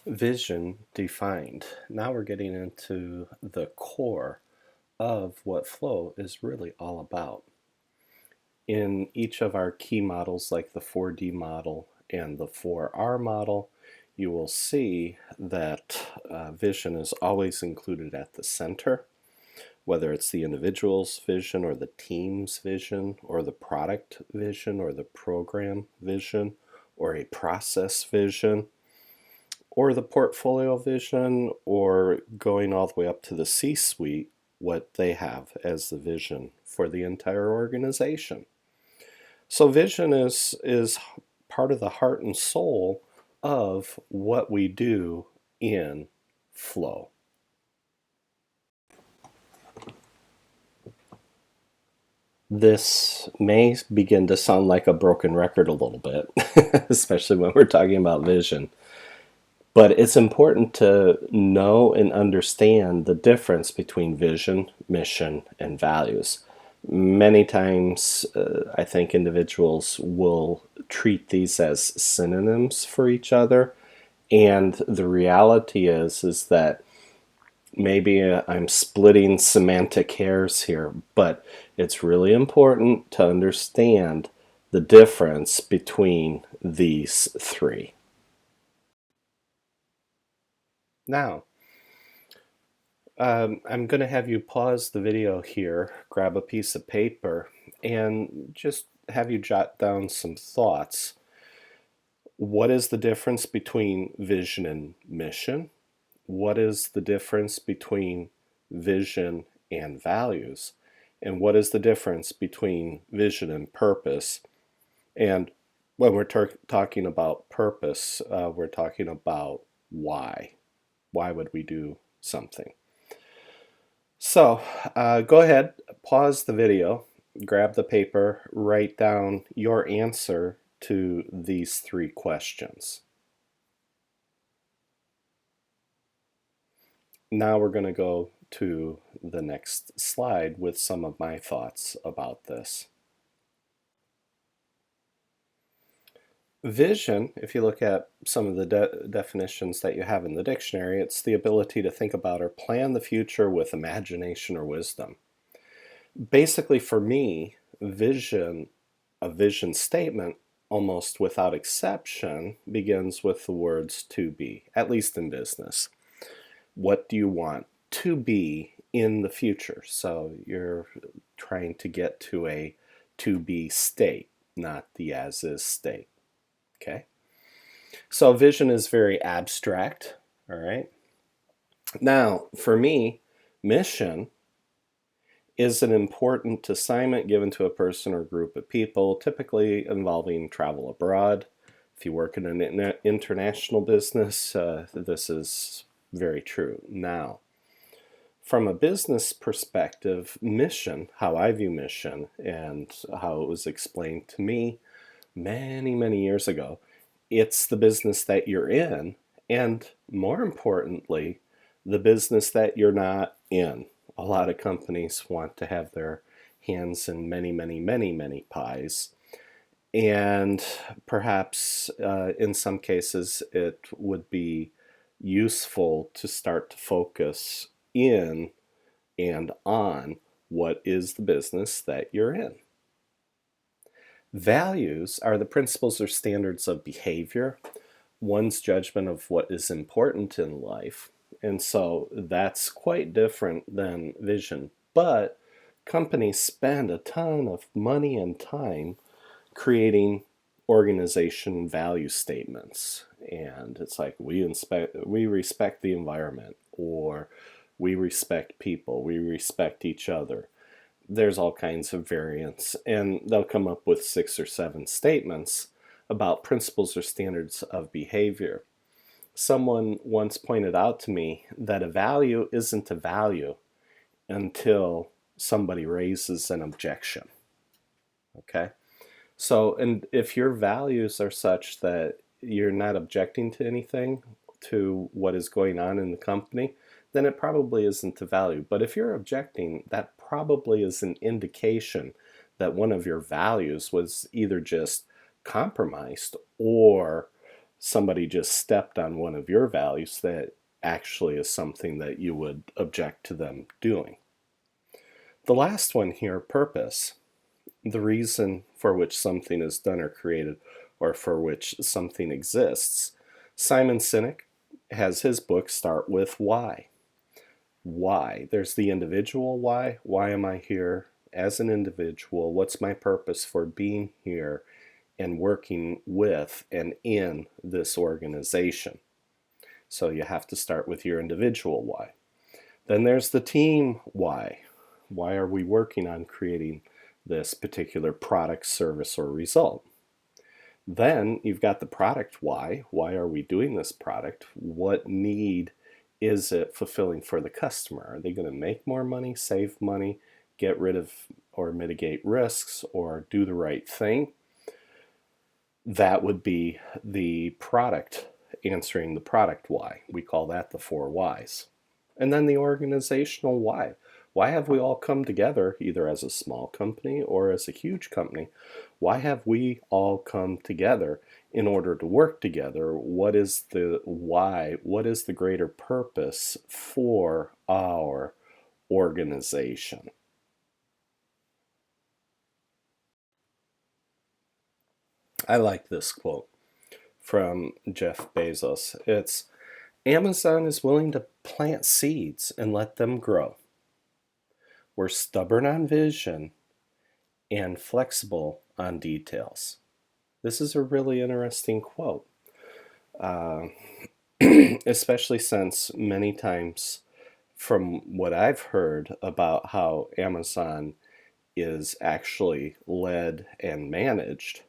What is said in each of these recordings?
Vision defined. Now we're getting into the core of what flow is really all about. In each of our key models, like the 4D model and the 4R model, you will see that vision is always included at the center, whether it's the individual's vision or the team's vision or the product vision or the program vision or a process vision or the portfolio vision, or going all the way up to the C-suite, what they have as the vision for the entire organization. So vision is part of the heart and soul of what we do in flow. This may begin to sound like a broken record a little bit, especially when we're talking about vision. But it's important to know and understand the difference between vision, mission, and values. Many times, I think individuals will treat these as synonyms for each other. And the reality is that maybe I'm splitting semantic hairs here, but it's really important to understand the difference between these three. Now, I'm going to have you pause the video here, grab a piece of paper, and just have you jot down some thoughts. What is the difference between vision and mission? What is the difference between vision and values? And what is the difference between vision and purpose? And when we're talking about purpose, we're talking about why. Why would we do something? So go ahead, pause the video, grab the paper, write down your answer to these three questions. Now we're going to go to the next slide with some of my thoughts about this. Vision, if you look at some of the definitions that you have in the dictionary, it's the ability to think about or plan the future with imagination or wisdom. Basically, for me, vision, a vision statement, almost without exception, begins with the words to be, at least in business. What do you want to be in the future? So you're trying to get to a to be state, not the as is state. Okay? So vision is very abstract, all right? Now, for me, mission is an important assignment given to a person or group of people, typically involving travel abroad. If you work in an international business, this is very true. Now, from a business perspective, mission, how I view mission and how it was explained to me many, many years ago, it's the business that you're in, and more importantly, the business that you're not in. A lot of companies want to have their hands in many, many, many, many pies. And perhaps in some cases it would be useful to start to focus in and on what is the business that you're in. Values are the principles or standards of behavior, one's judgment of what is important in life. And so that's quite different than vision. But companies spend a ton of money and time creating organization value statements. And it's like we respect the environment, or we respect people, we respect each other. There's all kinds of variants, and they'll come up with 6 or 7 statements about principles or standards of behavior. Someone once pointed out to me that a value isn't a value until somebody raises an objection. Okay? So, and if your values are such that you're not objecting to anything, to what is going on in the company, then it probably isn't a value. But if you're objecting, that probably is an indication that one of your values was either just compromised or somebody just stepped on one of your values that actually is something that you would object to them doing. The last one here, purpose, the reason for which something is done or created, or for which something exists. Simon Sinek has his book start with why. Why? There's the individual why. Why am I here as an individual? What's my purpose for being here and working with and in this organization? So you have to start with your individual why. Then there's the team why. Why are we working on creating this particular product, service, or result? Then you've got the product why. Why are we doing this product? What need is it fulfilling for the customer? Are they going to make more money, save money, get rid of or mitigate risks, or do the right thing? That would be the product, answering the product why. We call that the 4 whys. And then the organizational why. Why have we all come together, either as a small company or as a huge company? Why have we all come together in order to work together? What is the why? What is the greater purpose for our organization? I like this quote from Jeff Bezos. It's, Amazon is willing to plant seeds and let them grow. We're stubborn on vision and flexible on details. This is a really interesting quote, especially since many times from what I've heard about how Amazon is actually led and managed,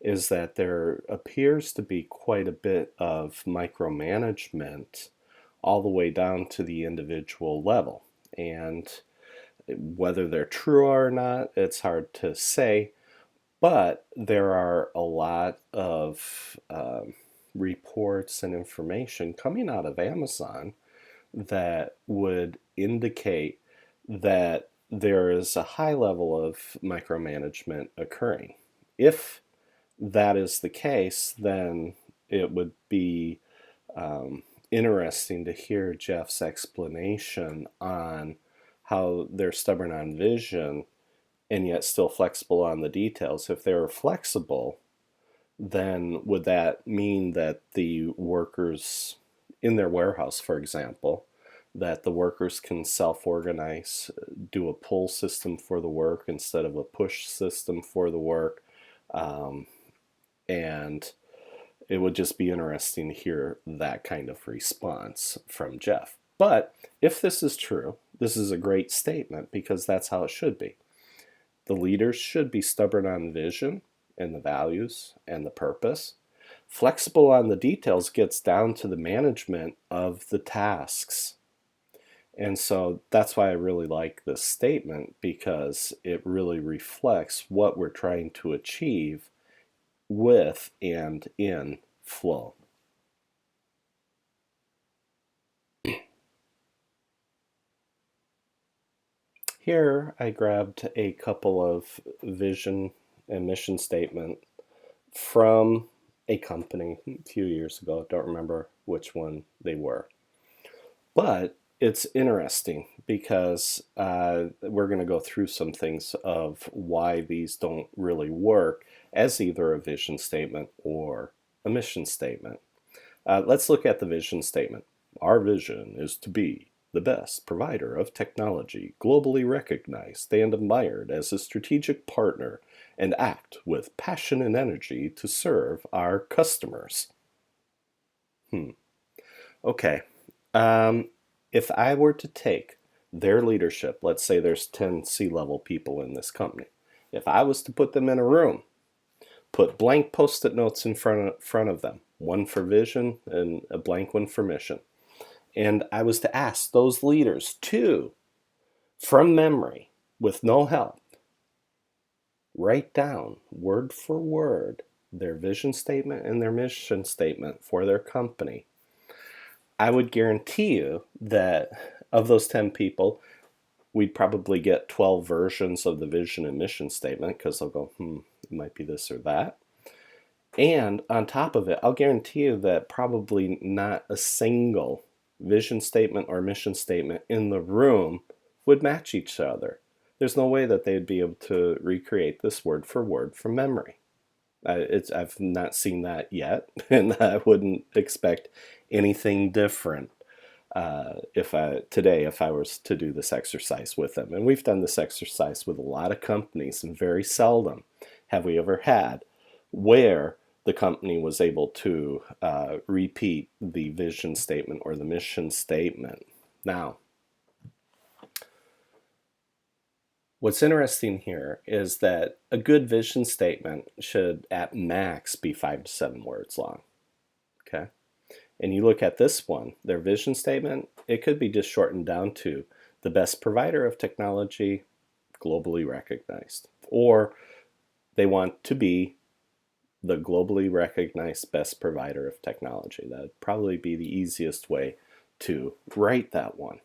is that there appears to be quite a bit of micromanagement all the way down to the individual level. And whether they're true or not, it's hard to say, but there are a lot of reports and information coming out of Amazon that would indicate that there is a high level of micromanagement occurring. If that is the case, then it would be interesting to hear Jeff's explanation on how they're stubborn on vision and yet still flexible on the details. If they were flexible, then would that mean that the workers in their warehouse, for example, that the workers can self-organize, do a pull system for the work instead of a push system for the work? And it would just be interesting to hear that kind of response from Jeff. But if this is true, this is a great statement because that's how it should be. The leaders should be stubborn on vision and the values and the purpose. Flexible on the details gets down to the management of the tasks. And so that's why I really like this statement, because it really reflects what we're trying to achieve with and in flow. Here I grabbed a couple of vision and mission statement from a company a few years ago. Don't remember which one they were. But it's interesting because we're going to go through some things of why these don't really work as either a vision statement or a mission statement. Let's look at the vision statement. Our vision is to be the best provider of technology, globally recognized and admired as a strategic partner, and act with passion and energy to serve our customers. Okay. If I were to take their leadership, let's say there's 10 C-level people in this company. If I was to put them in a room, put blank Post-it notes in front of them, one for vision and a blank one for mission. And I was to ask those leaders to, from memory, with no help, write down word for word their vision statement and their mission statement for their company. I would guarantee you that of those 10 people, we'd probably get 12 versions of the vision and mission statement, because they'll go, it might be this or that. And on top of it, I'll guarantee you that probably not a single vision statement or mission statement in the room would match each other. There's no way that they'd be able to recreate this word for word from memory. I've not seen that yet, and I wouldn't expect anything different if I was to do this exercise with them. And we've done this exercise with a lot of companies, and very seldom have we ever had where the company was able to repeat the vision statement or the mission statement. Now, what's interesting here is that a good vision statement should at max be 5 to 7 words long. Okay? And you look at this one, their vision statement, it could be just shortened down to the best provider of technology globally recognized. Or they want to be the globally recognized best provider of technology. That would probably be the easiest way to write that one.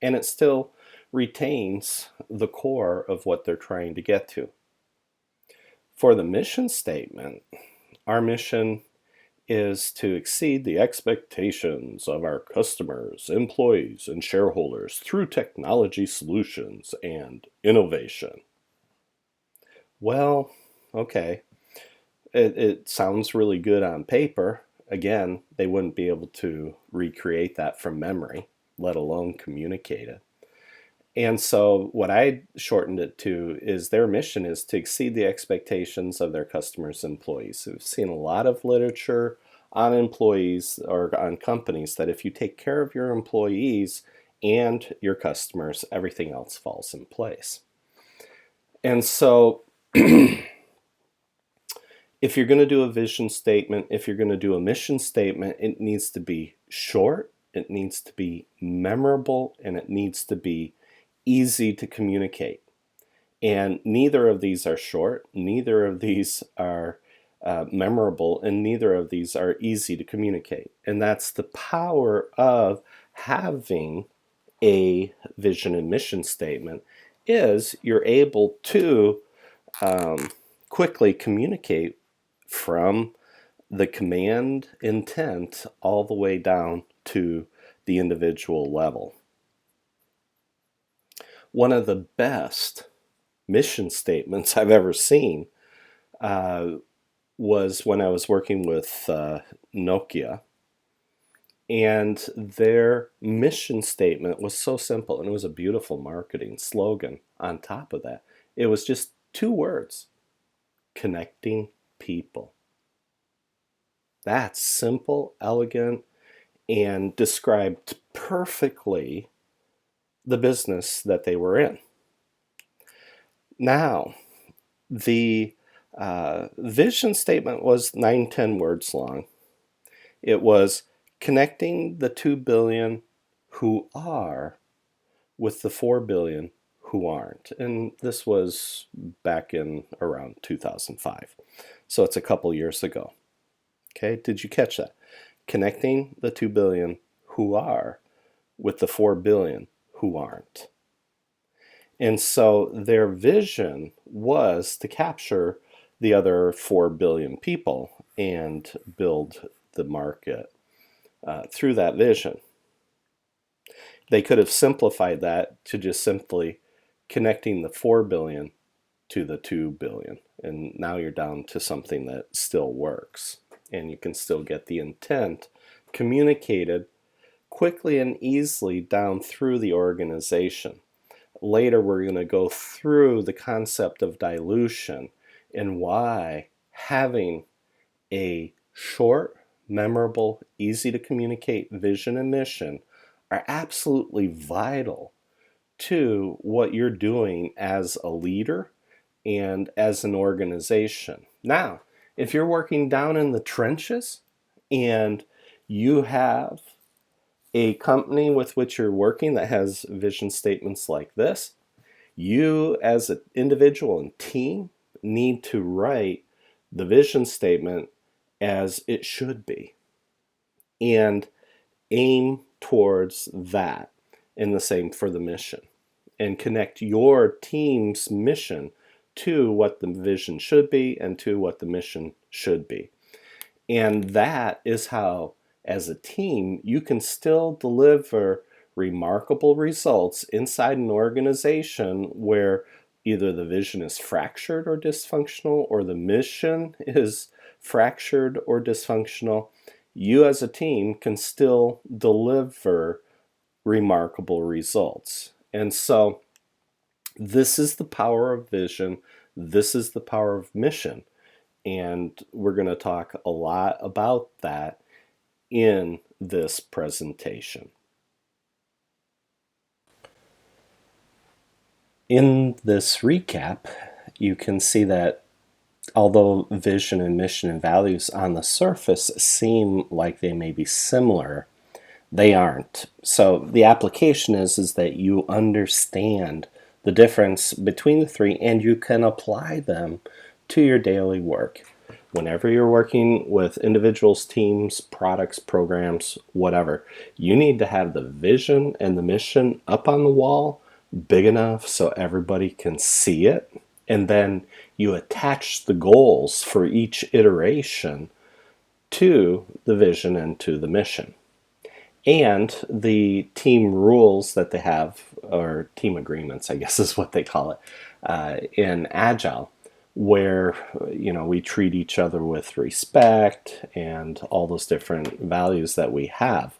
And it still retains the core of what they're trying to get to. For the mission statement, our mission is to exceed the expectations of our customers, employees, and shareholders through technology solutions and innovation. Well, okay, it sounds really good on paper. Again, they wouldn't be able to recreate that from memory, let alone communicate it. And so what I shortened it to is their mission is to exceed the expectations of their customers and employees. We've seen a lot of literature on employees or on companies that if you take care of your employees and your customers, everything else falls in place. And so if you're going to do a vision statement, if you're going to do a mission statement, it needs to be short, it needs to be memorable, and it needs to be easy to communicate. And neither of these are short, neither of these are memorable, and neither of these are easy to communicate. And that's the power of having a vision and mission statement, is you're able to quickly communicate from the command intent all the way down to the individual level. One of the best mission statements I've ever seen was when I was working with Nokia, and their mission statement was so simple, and it was a beautiful marketing slogan on top of that. It was just 2 words: connecting people. That's simple, elegant, and described perfectly the business that they were in. Now, the vision statement was 9-10 words long. It was connecting the 2 billion who are with the 4 billion who aren't. And this was back in around 2005. So it's a couple years ago. Okay, did you catch that? Connecting the 2 billion who are with the 4 billion who aren't. And so their vision was to capture the other 4 billion people and build the market through that vision. They could have simplified that to just simply connecting the 4 billion to the 2 billion. And now you're down to something that still works. And you can still get the intent communicated quickly and easily down through the organization. Later, we're going to go through the concept of dilution and why having a short, memorable, easy to communicate vision and mission are absolutely vital to what you're doing as a leader and as an organization. Now, if you're working down in the trenches and you have a company with which you're working that has vision statements like this, you as an individual and team need to write the vision statement as it should be and aim towards that, and the same for the mission, and connect your team's mission to what the vision should be and to what the mission should be. And that is how, as a team, you can still deliver remarkable results inside an organization where either the vision is fractured or dysfunctional, or the mission is fractured or dysfunctional. You, as a team, can still deliver remarkable results. And so, this is the power of vision. This is the power of mission. And we're going to talk a lot about that in this presentation. In this recap, you can see that although vision and mission and values on the surface seem like they may be similar, they aren't. So the application is that you understand the difference between the three and you can apply them to your daily work. Whenever you're working with individuals, teams, products, programs, whatever, you need to have the vision and the mission up on the wall big enough so everybody can see it. And then you attach the goals for each iteration to the vision and to the mission. And the team rules that they have, or team agreements, I guess is what they call it, in Agile, where we treat each other with respect and all those different values that we have.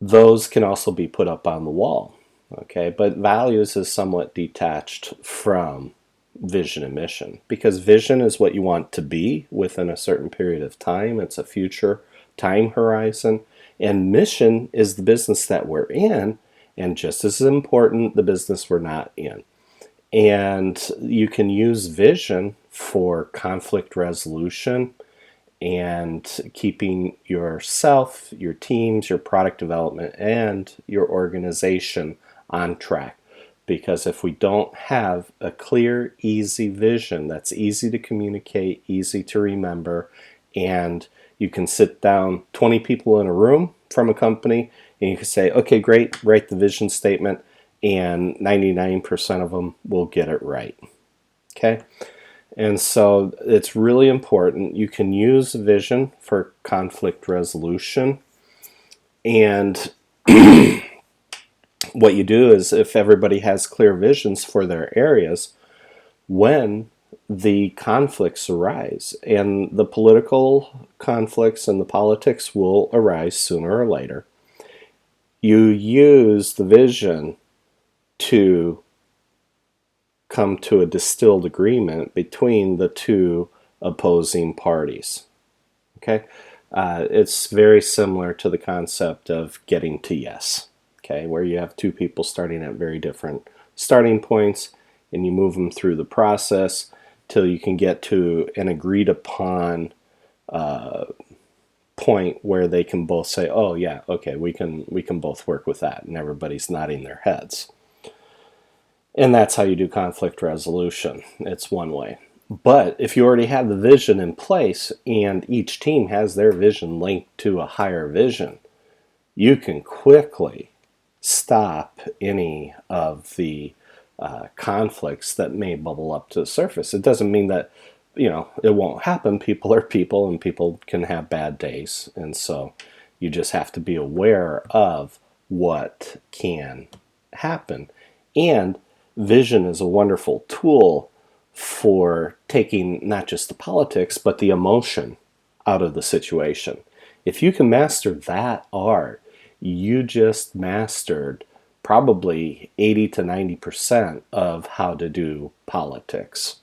Those can also be put up on the wall, okay? But values is somewhat detached from vision and mission, because vision is what you want to be within a certain period of time. It's a future time horizon, and mission is the business that we're in, and just as important, the business we're not in. And you can use vision for conflict resolution and keeping yourself, your teams, your product development, and your organization on track. Because if we don't have a clear, easy vision that's easy to communicate, easy to remember, and you can sit down 20 people in a room from a company and you can say, okay, great, write the vision statement, and 99% of them will get it right. Okay? And so it's really important. You can use vision for conflict resolution. And what you do is, if everybody has clear visions for their areas, when the conflicts arise, and the political conflicts and the politics will arise sooner or later, you use the vision to come to a distilled agreement between the two opposing parties. Okay? It's very similar to the concept of getting to yes, okay, where you have two people starting at very different starting points and you move them through the process till you can get to an agreed upon point where they can both say, oh yeah, okay, we can both work with that, and everybody's nodding their heads. And that's how you do conflict resolution. It's one way. But if you already have the vision in place and each team has their vision linked to a higher vision, you can quickly stop any of the conflicts that may bubble up to the surface. It doesn't mean that it won't happen. People are people, and people can have bad days. And so you just have to be aware of what can happen. And vision is a wonderful tool for taking not just the politics, but the emotion out of the situation. If you can master that art, you just mastered probably 80 to 90% of how to do politics.